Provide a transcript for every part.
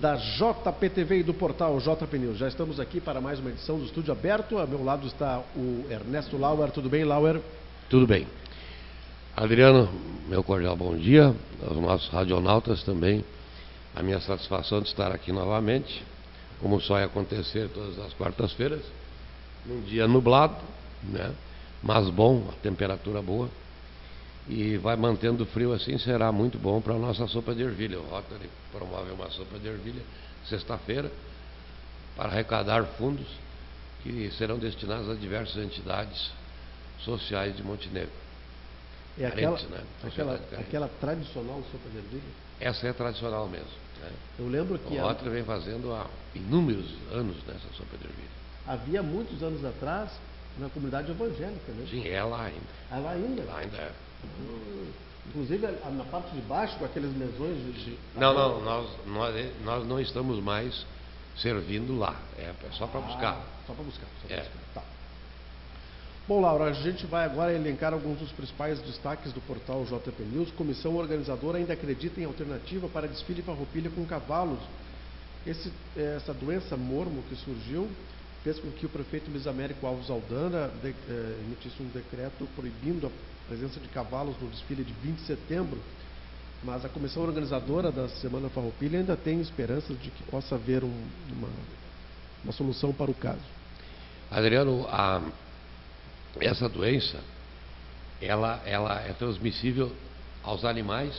da JPTV e do portal JP News. Já estamos aqui para mais uma edição do Estúdio Aberto. Ao meu lado está o Ernesto Lauer. Tudo bem, Lauer? Tudo bem. Adriano, meu cordial bom dia. Aos nossos radionautas também. A minha satisfação de estar aqui novamente, como só ia acontecer todas as quartas-feiras, num dia nublado, né? Mas bom, a temperatura boa. E vai mantendo frio assim, será muito bom para a nossa sopa de ervilha. O Rotary promove uma sopa de ervilha sexta-feira para arrecadar fundos que serão destinados a diversas entidades sociais de Montenegro. É Carentes, aquela tradicional sopa de ervilha? Essa é tradicional mesmo, né? Eu lembro que o Rotary vem fazendo há inúmeros anos nessa sopa de ervilha. Havia muitos anos atrás na comunidade evangélica, né? Sim, é lá ainda. É lá ainda? Lá ainda é. Inclusive na parte de baixo, com aqueles mesões de... Não, nós não estamos mais servindo lá. É só para buscar. Só para buscar. Tá. Bom, Laura, a gente vai agora elencar alguns dos principais destaques do portal JP News. Comissão organizadora ainda acredita em alternativa para desfile e farroupilha com cavalos. Essa doença mormo que surgiu fez com que o prefeito Luiz Américo Alves Aldana emitisse um decreto proibindo a presença de cavalos no desfile de 20 de setembro, mas a comissão organizadora da Semana Farroupilha ainda tem esperanças de que possa haver uma solução para o caso. Adriano, essa doença, ela é transmissível aos animais,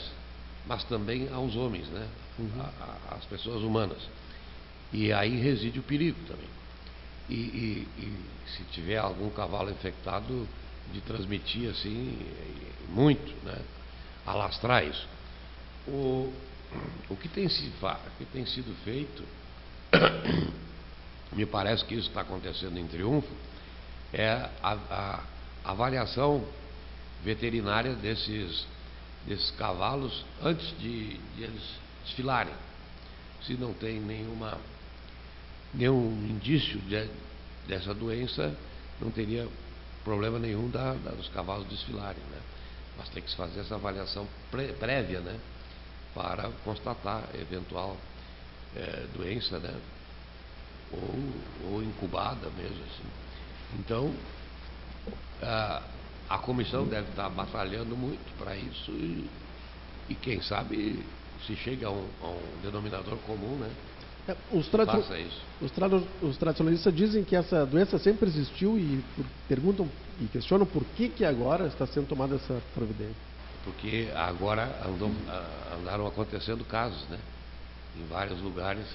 mas também aos homens, né? Às pessoas humanas. E aí reside o perigo também. E se tiver algum cavalo infectado, de transmitir assim muito, né? Alastrar isso. O que tem sido feito, me parece que isso está acontecendo em Triunfo, é a avaliação veterinária desses cavalos antes de eles desfilarem. Se não tem nenhum indício dessa doença, não teria problema nenhum dos cavalos desfilarem, né? Mas tem que se fazer essa avaliação prévia, né? Para constatar eventual doença, né? Ou incubada mesmo assim. Então a comissão deve estar batalhando muito para isso e quem sabe se chega a um denominador comum, né? Os tradicionalistas dizem que essa doença sempre existiu e perguntam e questionam por que agora está sendo tomada essa providência. Porque agora andaram acontecendo casos, né? Em vários lugares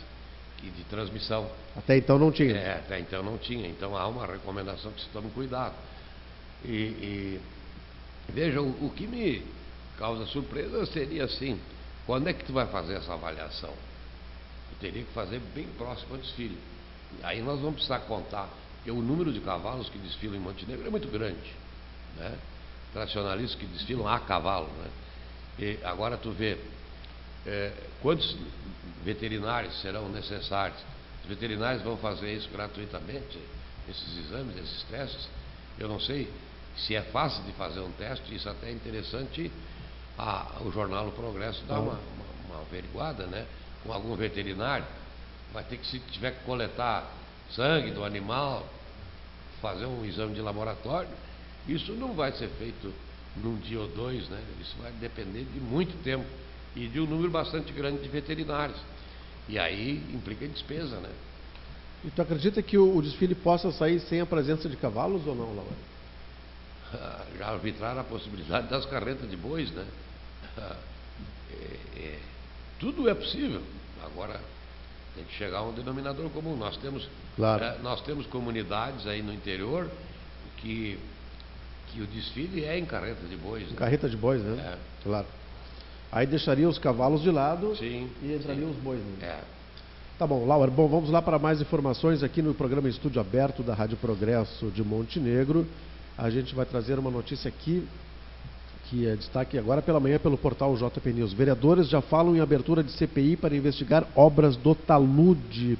de transmissão. Até então não tinha. Até então não tinha. Então há uma recomendação que se tome cuidado. E vejam, o que me causa surpresa seria assim: quando é que tu vai fazer essa avaliação? Teria que fazer bem próximo ao desfile. Aí nós vamos precisar contar, porque o número de cavalos que desfilam em Montenegro é muito grande, né? Tradicionalistas que desfilam a cavalo, né? E agora tu vê quantos veterinários serão necessários. Os veterinários vão fazer isso gratuitamente, esses exames, esses testes. Eu não sei se é fácil de fazer um teste. Isso até é interessante o jornal O Progresso dar uma averiguada, né? Com algum veterinário, vai ter que, se tiver que coletar sangue do animal, fazer um exame de laboratório, isso não vai ser feito num dia ou dois, né? Isso vai depender de muito tempo e de um número bastante grande de veterinários. E aí implica em despesa, né? E tu acredita que o desfile possa sair sem a presença de cavalos ou não, Laura? Já arbitraram a possibilidade das carretas de bois, né? Tudo é possível. Agora tem que chegar a um denominador comum. Nós temos comunidades aí no interior que o desfile é em carreta de bois. Né? Carreta de bois, né? Claro. Aí deixaria os cavalos de lado. Sim, e entrariam os bois. Né? Tá bom, Laura. Bom, vamos lá para mais informações aqui no programa Estúdio Aberto da Rádio Progresso de Montenegro. A gente vai trazer uma notícia aqui que é destaque agora pela manhã pelo portal JP News. Vereadores já falam em abertura de CPI para investigar obras do talude.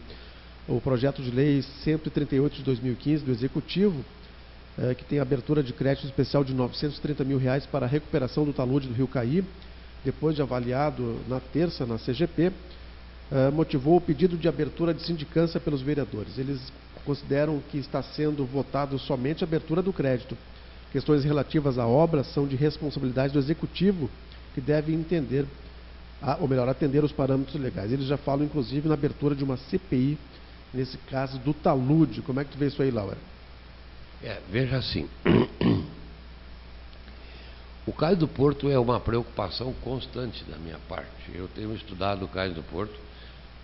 O projeto de lei 138 de 2015 do Executivo, que tem abertura de crédito especial de R$930 mil para a recuperação do talude do Rio Caí, depois de avaliado na terça na CGP, motivou o pedido de abertura de sindicância pelos vereadores. Eles consideram que está sendo votado somente a abertura do crédito. Questões relativas à obra são de responsabilidade do executivo, que deve entender, ou melhor, atender os parâmetros legais. Eles já falam, inclusive, na abertura de uma CPI, nesse caso do talude. Como é que tu vê isso aí, Laura? Veja assim, o Cais do Porto é uma preocupação constante da minha parte. Eu tenho estudado o Cais do Porto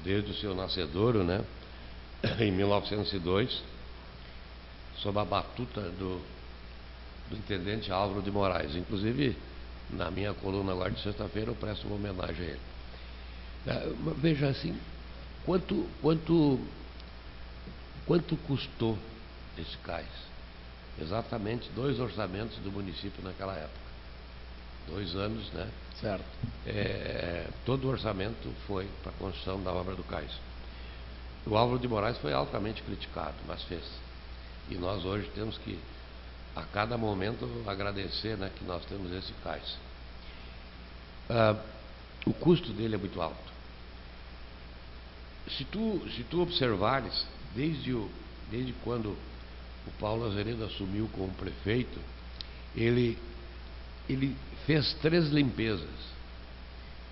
desde o seu nascedouro, né, em 1902, sob a batuta do intendente Álvaro de Moraes. Inclusive, na minha coluna agora de sexta-feira, eu presto uma homenagem a ele. Veja assim, quanto custou esse cais? Exatamente 2 orçamentos do município naquela época. 2 anos, né? Certo. Todo o orçamento foi para a construção da obra do cais. O Álvaro de Moraes foi altamente criticado, mas fez. E nós hoje temos que, a cada momento, agradecer, né, que nós temos esse cais. O custo dele é muito alto. Se tu observares, desde quando o Paulo Azeredo assumiu como prefeito, ele fez 3 limpezas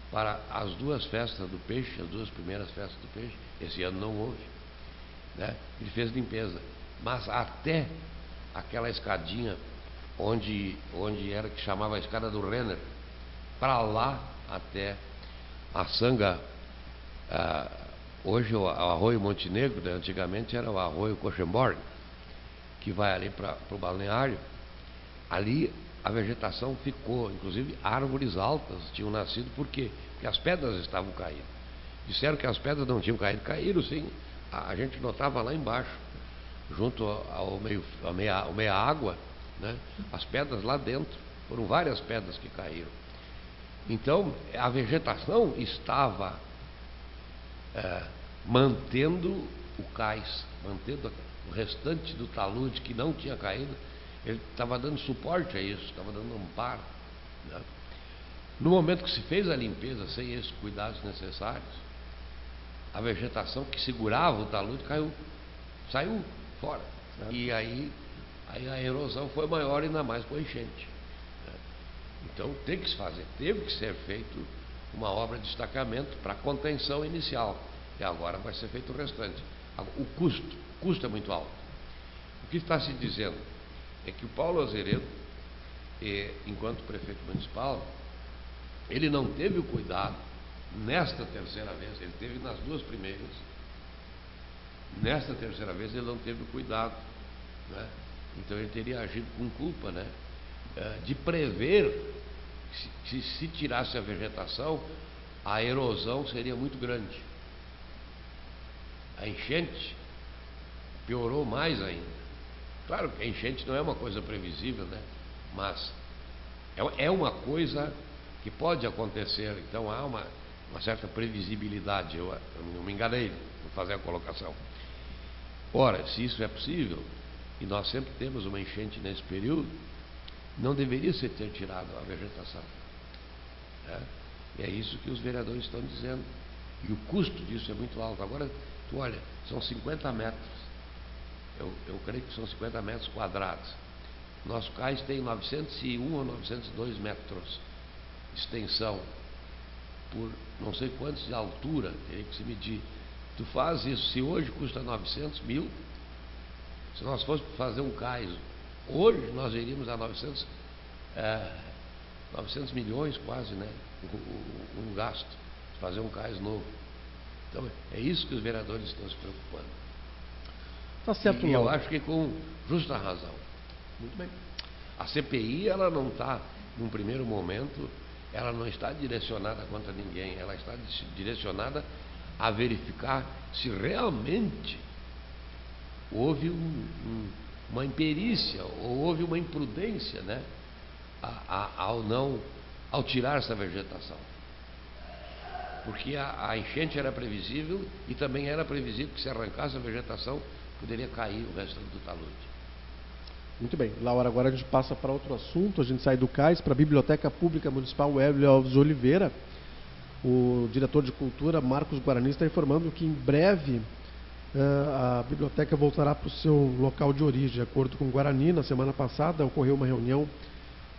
para as 2 festas do peixe, as 2 primeiras festas do peixe. Esse ano não houve, né? Ele fez limpeza, mas até aquela escadinha onde era, que chamava a escada do Renner, para lá até a Sanga, hoje o Arroio Montenegro, né? Antigamente era o Arroio Cochemborn, que vai ali para o balneário. Ali a vegetação ficou, inclusive árvores altas tinham nascido. Por quê? Porque as pedras estavam caindo. Disseram que as pedras não tinham caído, caíram sim. A gente notava lá embaixo, junto ao meia água, né? As pedras lá dentro, foram várias pedras que caíram. Então a vegetação estava mantendo o cais, mantendo o restante do talude que não tinha caído. Ele estava dando suporte a isso, estava dando amparo, né? No momento que se fez a limpeza sem esses cuidados necessários, a vegetação que segurava o talude saiu fora. Certo. E aí a erosão foi maior, ainda mais com a enchente, né? Então teve que ser feito uma obra de destacamento para contenção inicial, e agora vai ser feito o restante. O custo é muito alto. O que está se dizendo é que o Paulo Azeredo, enquanto prefeito municipal, ele não teve o cuidado nesta terceira vez. Ele teve nas 2 primeiras. Nesta terceira vez ele não teve o cuidado, né? Então ele teria agido com culpa, né? De prever que se tirasse a vegetação, a erosão seria muito grande. A enchente piorou mais ainda. Claro que a enchente não é uma coisa previsível, né? Mas é uma coisa que pode acontecer. Então há uma certa previsibilidade. Eu não me enganei no fazer a colocação. Ora, se isso é possível, e nós sempre temos uma enchente nesse período, não deveria ser ter tirado a vegetação, né? E é isso que os vereadores estão dizendo. E o custo disso é muito alto. Agora, tu olha, são 50 metros. Eu creio que são 50 metros quadrados. Nosso cais tem 901 ou 902 metros de extensão, por não sei quantos de altura, teria que se medir. Tu faz isso, se hoje custa 900 mil, se nós fôssemos fazer um cais, hoje nós iríamos a 900 milhões quase, né? Um gasto, fazer um cais novo. Então é isso que os vereadores estão se preocupando. Tá certo, e eu acho que com justa razão. Muito bem. A CPI, ela não está, num primeiro momento, ela não está direcionada contra ninguém, ela está direcionada a verificar se realmente houve uma imperícia, ou houve uma imprudência, né? Ao tirar essa vegetação. Porque a enchente era previsível, e também era previsível que, se arrancasse a vegetação, poderia cair o restante do talude. Muito bem, Laura, agora a gente passa para outro assunto. A gente sai do cais para a Biblioteca Pública Municipal Hélio Alves de Oliveira. O diretor de cultura, Marcos Guarani, está informando que em breve a biblioteca voltará para o seu local de origem. De acordo com o Guarani, na semana passada ocorreu uma reunião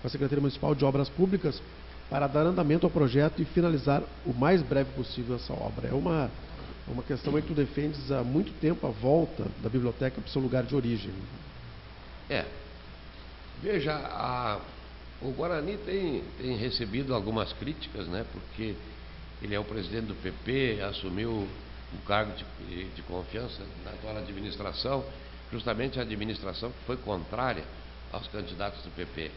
com a Secretaria Municipal de Obras Públicas para dar andamento ao projeto e finalizar o mais breve possível essa obra. É uma questão que tu defendes há muito tempo, a volta da biblioteca para o seu lugar de origem. Veja, o Guarani tem recebido algumas críticas, né, porque ele é o presidente do PP, assumiu um cargo de confiança na atual administração, justamente a administração que foi contrária aos candidatos do PP.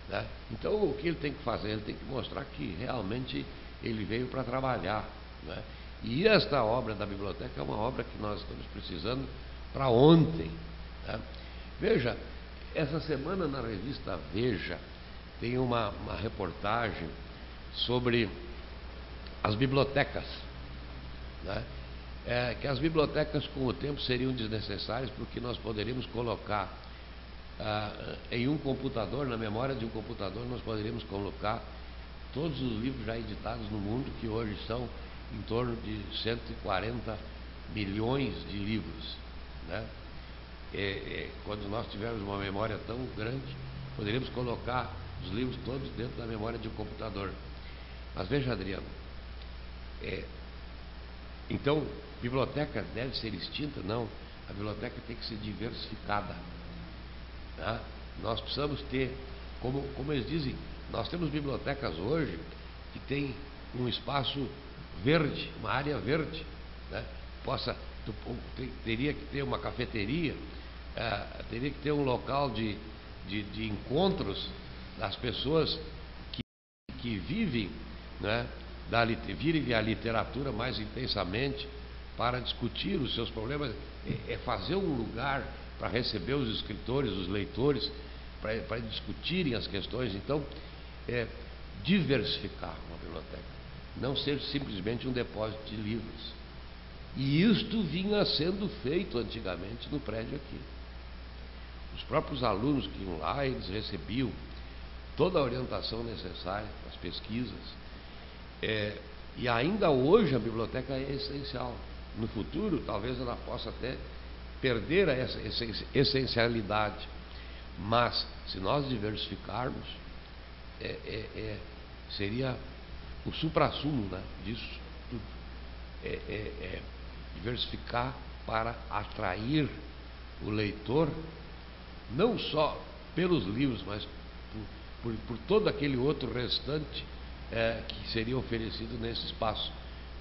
Né? Então, o que ele tem que fazer? Ele tem que mostrar que realmente ele veio para trabalhar. Né? E esta obra da biblioteca é uma obra que nós estamos precisando para ontem. Né? Veja, essa semana na revista Veja tem uma reportagem sobre as bibliotecas. Né? Que as bibliotecas com o tempo seriam desnecessárias porque nós poderíamos colocar em um computador, na memória de um computador, nós poderíamos colocar todos os livros já editados no mundo, que hoje são em torno de 140 milhões de livros. Né? Quando nós tivermos uma memória tão grande, poderíamos colocar os livros todos dentro da memória de um computador. Mas veja, Adriano, então, biblioteca deve ser extinta? Não, a biblioteca tem que ser diversificada. Tá? Nós precisamos ter, como eles dizem, nós temos bibliotecas hoje que tem um espaço verde, uma área verde, né? Teria que ter uma cafeteria, teria que ter um local de encontros das pessoas que vivem, né, vivem a literatura mais intensamente para discutir os seus problemas, fazer um lugar para receber os escritores, os leitores, para discutirem as questões. Então, diversificar uma biblioteca, não ser simplesmente um depósito de livros. E isto vinha sendo feito antigamente no prédio aqui. Os próprios alunos que iam lá, eles recebiam toda a orientação necessária para as pesquisas. E ainda hoje a biblioteca é essencial. No futuro, talvez ela possa até perder essa essencialidade. Mas, se nós diversificarmos, seria o suprassumo, né, disso tudo. Diversificar para atrair o leitor, não só pelos livros, mas por todo aquele outro restante que seria oferecido nesse espaço.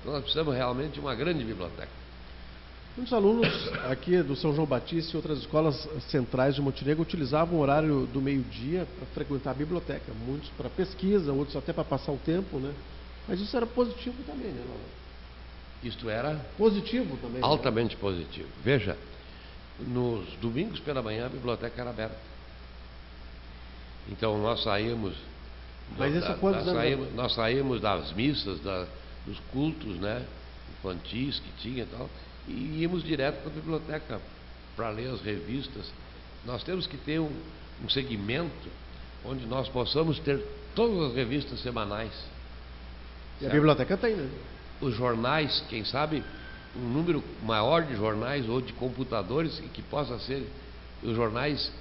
Então nós precisamos realmente de uma grande biblioteca. Muitos alunos aqui do São João Batista e outras escolas centrais de Montenegro utilizavam o horário do meio-dia para frequentar a biblioteca, muitos para pesquisa, outros até para passar o tempo, né? Mas isso era positivo também, né, Laura? Isto era positivo também, altamente, né? Positivo. Veja, nos domingos pela manhã a biblioteca era aberta. Então nós saímos, nós saímos das missas, dos cultos, né, infantis que tinha e tal, e íamos direto para a biblioteca para ler as revistas. Nós temos que ter um segmento onde nós possamos ter todas as revistas semanais. E certo? A biblioteca tem, né? Os jornais, quem sabe, um número maior de jornais ou de computadores que possa ser os jornais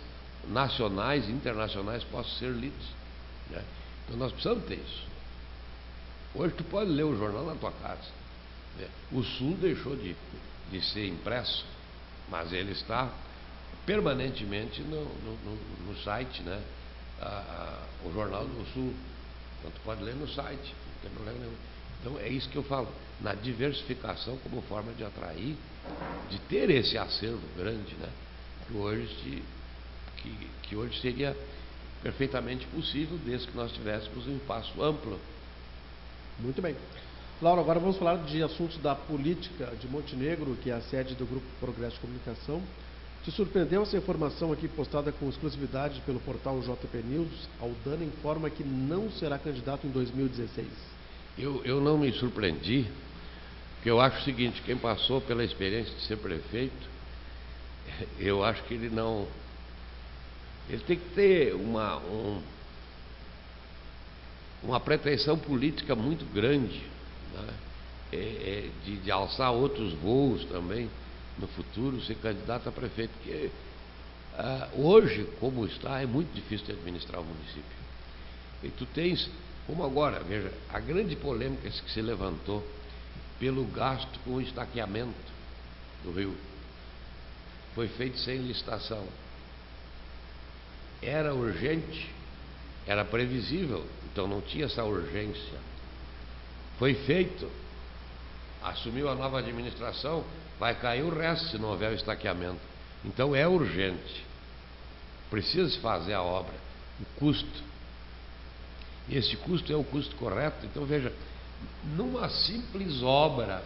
nacionais, internacionais possam ser lidos, né? Então nós precisamos ter isso. Hoje tu pode ler o jornal na tua casa, né? O Sul deixou de ser impresso, mas ele está permanentemente no site, né? O Jornal do Sul, então tu pode ler no site, não tem problema nenhum. Então é isso que eu falo, na diversificação como forma de atrair, de ter esse acervo grande, né? Que hoje seria perfeitamente possível, desde que nós tivéssemos um espaço amplo. Muito bem. Laura, agora vamos falar de assuntos da política de Montenegro, que é a sede do Grupo Progresso de Comunicação. Te surpreendeu essa informação aqui postada com exclusividade pelo portal JP News? Aldana informa que não será candidato em 2016. Eu não me surpreendi, porque eu acho o seguinte: quem passou pela experiência de ser prefeito, eu acho que ele tem que ter uma pretensão política muito grande né, de alçar outros voos também no futuro, ser candidato a prefeito, porque hoje, como está, é muito difícil de administrar o município. E tu tens, como agora, veja, a grande polêmica que se levantou pelo gasto com o estaqueamento do rio, foi feito sem licitação. Era urgente, era previsível, então não tinha essa urgência. Foi feito, assumiu a nova administração, vai cair o resto se não houver o estaqueamento. Então é urgente, precisa se fazer a obra, o custo. E esse custo é o custo correto. Então veja, numa simples obra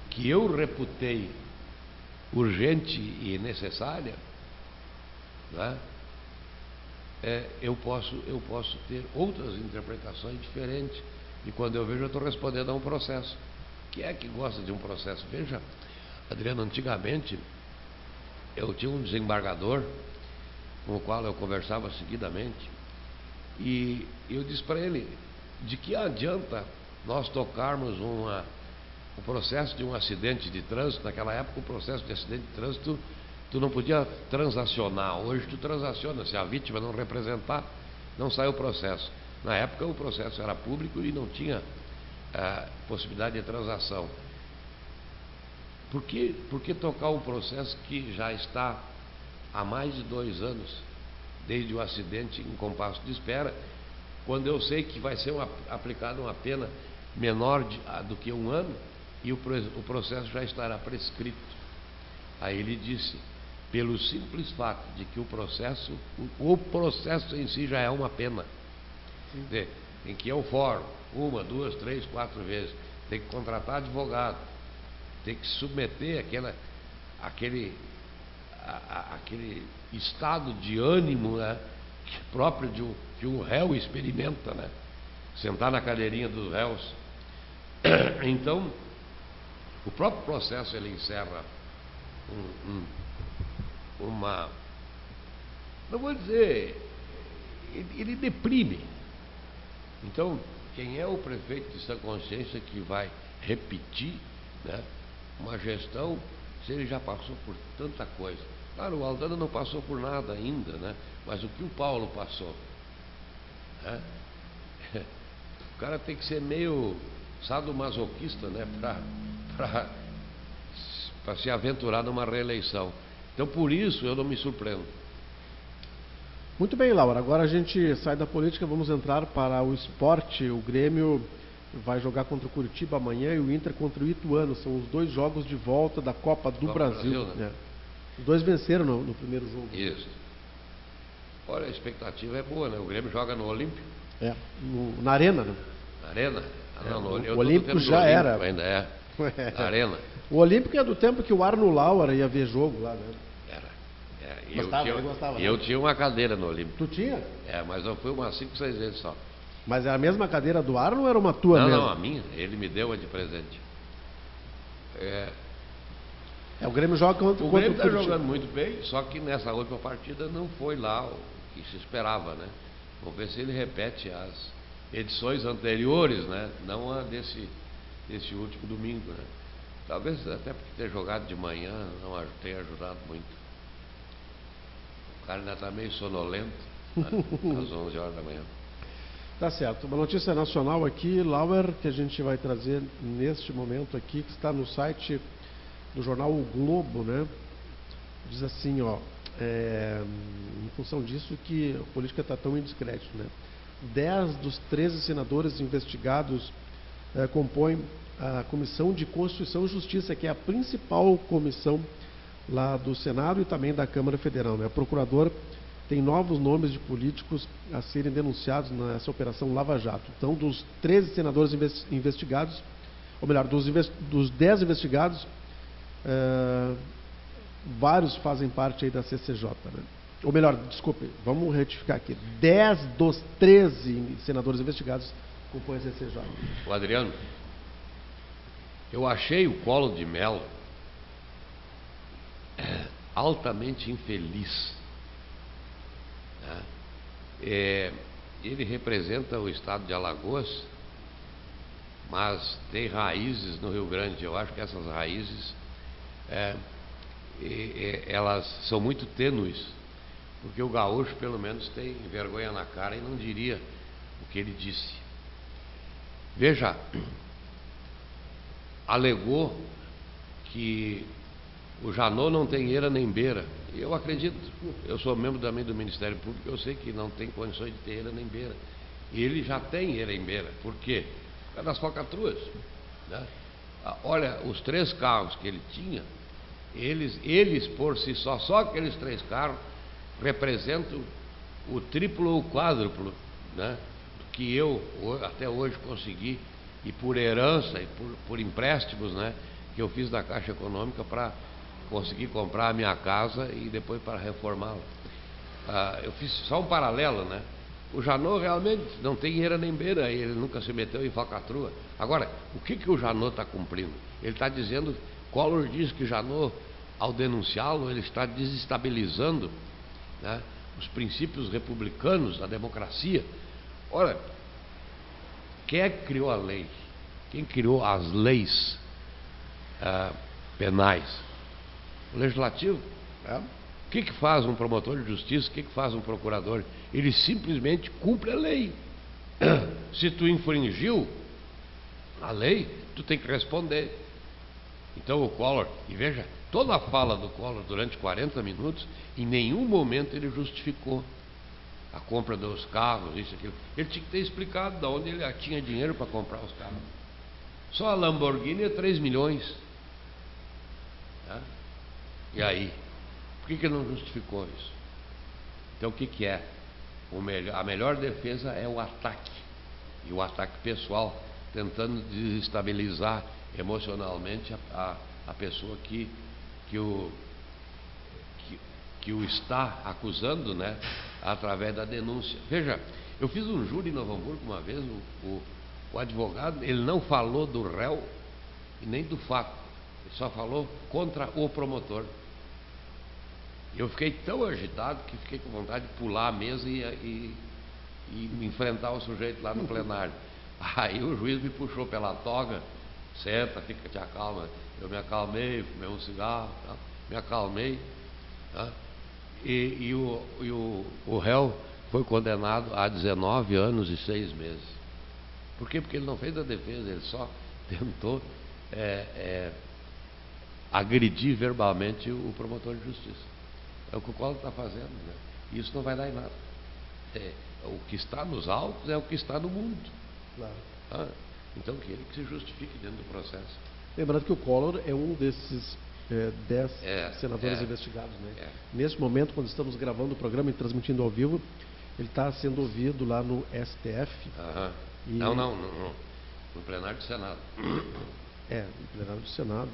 que eu reputei urgente e necessária, né, eu posso ter outras interpretações diferentes. E quando eu vejo, eu estou respondendo a um processo. Quem é que gosta de um processo? Veja, Adriano, antigamente eu tinha um desembargador com o qual eu conversava seguidamente, e eu disse para ele: de que adianta nós tocarmos o processo de um acidente de trânsito? Naquela época, o processo de acidente de trânsito, tu não podia transacionar. Hoje tu transaciona, se a vítima não representar, não sai o processo. Na época o processo era público e não tinha possibilidade de transação. Por que tocar um processo que já está há mais de 2 anos, desde o acidente, em compasso de espera, quando eu sei que vai ser aplicada uma pena menor do que 1 ano e o processo já estará prescrito? Aí ele disse: pelo simples fato de que o processo em si já é uma pena. Tem que ir ao fórum 1, 2, 3, 4 vezes, tem que contratar advogado, tem que submeter aquele estado de ânimo, né, próprio de um réu experimenta, né? Sentar na cadeirinha dos réus. Então, o próprio processo ele encerra não vou dizer, ele deprime. Então, quem é o prefeito de sã consciência que vai repetir, né, uma gestão, se ele já passou por tanta coisa? Claro, o Aldana não passou por nada ainda, né? Mas o que o Paulo passou, né? O cara tem que ser meio sadomasoquista, né, para se aventurar numa reeleição. Então, por isso, eu não me surpreendo. Muito bem, Laura. Agora a gente sai da política, vamos entrar para o esporte. O Grêmio vai jogar contra o Curitiba amanhã e o Inter contra o Ituano. São os 2 jogos de volta da Copa do Brasil. Né? Os 2 venceram no primeiro jogo. Isso. Olha, a expectativa é boa, né? O Grêmio joga no Olímpio. Na Arena, né? Na Arena? O Olímpico já era. Ainda é. Na Arena. O Olímpico é do tempo que o Arno Laura ia ver jogo lá, né? Eu tinha uma cadeira no Olímpico. Tu tinha? Mas eu fui umas 5, 6 vezes só. Mas é a mesma cadeira do Arno ou era uma tua mesmo? Não, a minha. Ele me deu a de presente. O Grêmio joga contra o Grêmio está jogando muito bem, só que nessa última partida não foi lá o que se esperava, né? Vamos ver se ele repete as edições anteriores, né? Não a desse último domingo, né? Talvez até porque ter jogado de manhã não tenha ajudado muito. O cara ainda está meio sonolento, né? Às 11 horas da manhã. Tá certo. Uma notícia nacional aqui, Lauer, que a gente vai trazer neste momento aqui, que está no site do jornal O Globo, né? Diz assim, ó, em função disso que a política está tão em descrédito, né? 10 dos 13 senadores investigados compõem a Comissão de Constituição e Justiça, que é a principal comissão lá do Senado e também da Câmara Federal, né? O procurador tem novos nomes de políticos a serem denunciados nessa operação Lava Jato. Então, dos 13 senadores investigados, ou melhor, dos 10 investigados, vários fazem parte aí da CCJ, né? Ou melhor, desculpe, vamos retificar aqui. 10 dos 13 senadores investigados compõem a CCJ. O Adriano, eu achei o Collor de Mello altamente infeliz, né? Ele representa o estado de Alagoas mas tem raízes no Rio Grande. Eu acho que essas raízes elas são muito tênues, porque o gaúcho pelo menos tem vergonha na cara e não diria o que ele disse. Veja, alegou que o Janot não tem eira nem beira. Eu acredito, eu sou membro também do Ministério Público, eu sei que não tem condições de ter eira nem beira. Ele já tem eira em beira. Por quê? Por causa das falcatruas, né? Olha, os 3 carros que ele tinha, eles por si só aqueles 3 carros representam o triplo ou quádruplo, né, do que eu até hoje consegui, e por herança e por empréstimos, né, que eu fiz da Caixa Econômica para conseguir comprar a minha casa e depois para reformá-la. Eu fiz só um paralelo, né? O Janot realmente não tem eira nem beira, ele nunca se meteu em falcatrua. Agora, o que o Janot está cumprindo? Ele está dizendo, Collor diz que Janot, ao denunciá-lo, ele está desestabilizando, né, os princípios republicanos da democracia. Olha, quem é que criou a lei? Quem criou as leis penais? O legislativo. O que faz um promotor de justiça? O que faz um procurador? Ele simplesmente cumpre a lei. Se tu infringiu a lei, tu tem que responder. Então o Collor, e veja, toda a fala do Collor durante 40 minutos, em nenhum momento ele justificou a compra dos carros, isso, aquilo. Ele tinha que ter explicado de onde ele tinha dinheiro para comprar os carros. Só a Lamborghini é 3 milhões. Tá? E aí? Por que ele não justificou isso? Então o que é? A melhor defesa é o ataque. E o ataque pessoal, tentando desestabilizar emocionalmente a pessoa que o está acusando, né, através da denúncia. Veja, eu fiz um júri em Novo Hamburgo uma vez, o advogado, ele não falou do réu e nem do fato, ele só falou contra o promotor. Eu fiquei tão agitado que fiquei com vontade de pular a mesa e enfrentar o sujeito lá no plenário. Aí o juiz me puxou pela toga, senta, fica, te acalma. Eu me acalmei, fumei um cigarro, tá? Me acalmei, tá? E o réu foi condenado a 19 anos e 6 meses. Por quê? Porque ele não fez a defesa, ele só tentou agredir verbalmente o promotor de justiça. É o que o Collor está fazendo, né? Isso não vai dar em nada. O que está nos autos é o que está no mundo. Claro. Então que ele que se justifique dentro do processo. Lembrando que o Collor é um desses 10 senadores investigados, né? Neste momento, quando estamos gravando o programa e transmitindo ao vivo, ele está sendo ouvido lá no STF. Não, no plenário do Senado. No plenário do Senado.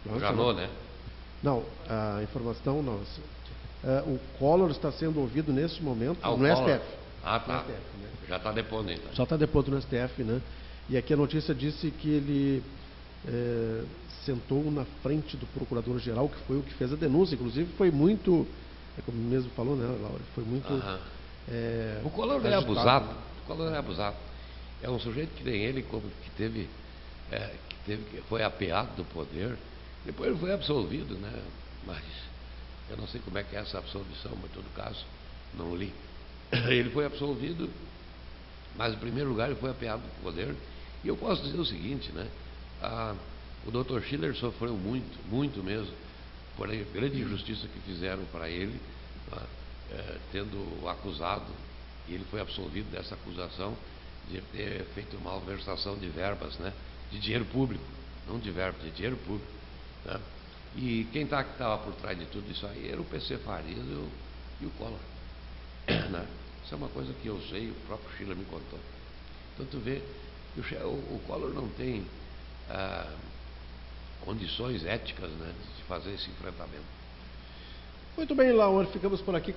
O Janot, né? Não, a informação não. O Collor está sendo ouvido neste momento no Collor. STF. Tá. No STF, né? Já está depondo, então. Já está depondo no STF, né? E aqui a notícia disse que ele sentou na frente do procurador-geral, que foi o que fez a denúncia. Inclusive foi muito, como mesmo falou, né, Laura? Foi muito. O Collor é abusado. O Collor é abusado. É um sujeito que nem ele, como que foi apeado do poder. Depois ele foi absolvido, né? Mas eu não sei como é que é essa absolvição, mas em todo caso, não li. Ele foi absolvido, mas em primeiro lugar ele foi apeado do poder. E eu posso dizer o seguinte, né? O Dr. Schiller sofreu muito, muito mesmo, por a grande injustiça que fizeram para ele, tendo o acusado, e ele foi absolvido dessa acusação de ter feito malversação de verbas, né? De dinheiro público, não de verbas, de dinheiro público. Né? E quem estava por trás de tudo isso aí era o PC Farias e o Collor. Né? Isso é uma coisa que eu sei, o próprio Schiller me contou. Então tu vê que o Collor não tem condições éticas, né, de fazer esse enfrentamento. Muito bem, Laura, ficamos por aqui.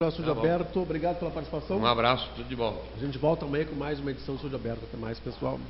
Estúdio Aberto, obrigado pela participação. Um abraço, tudo de bom. A gente volta amanhã com mais uma edição do Estúdio Aberto. Até mais, pessoal.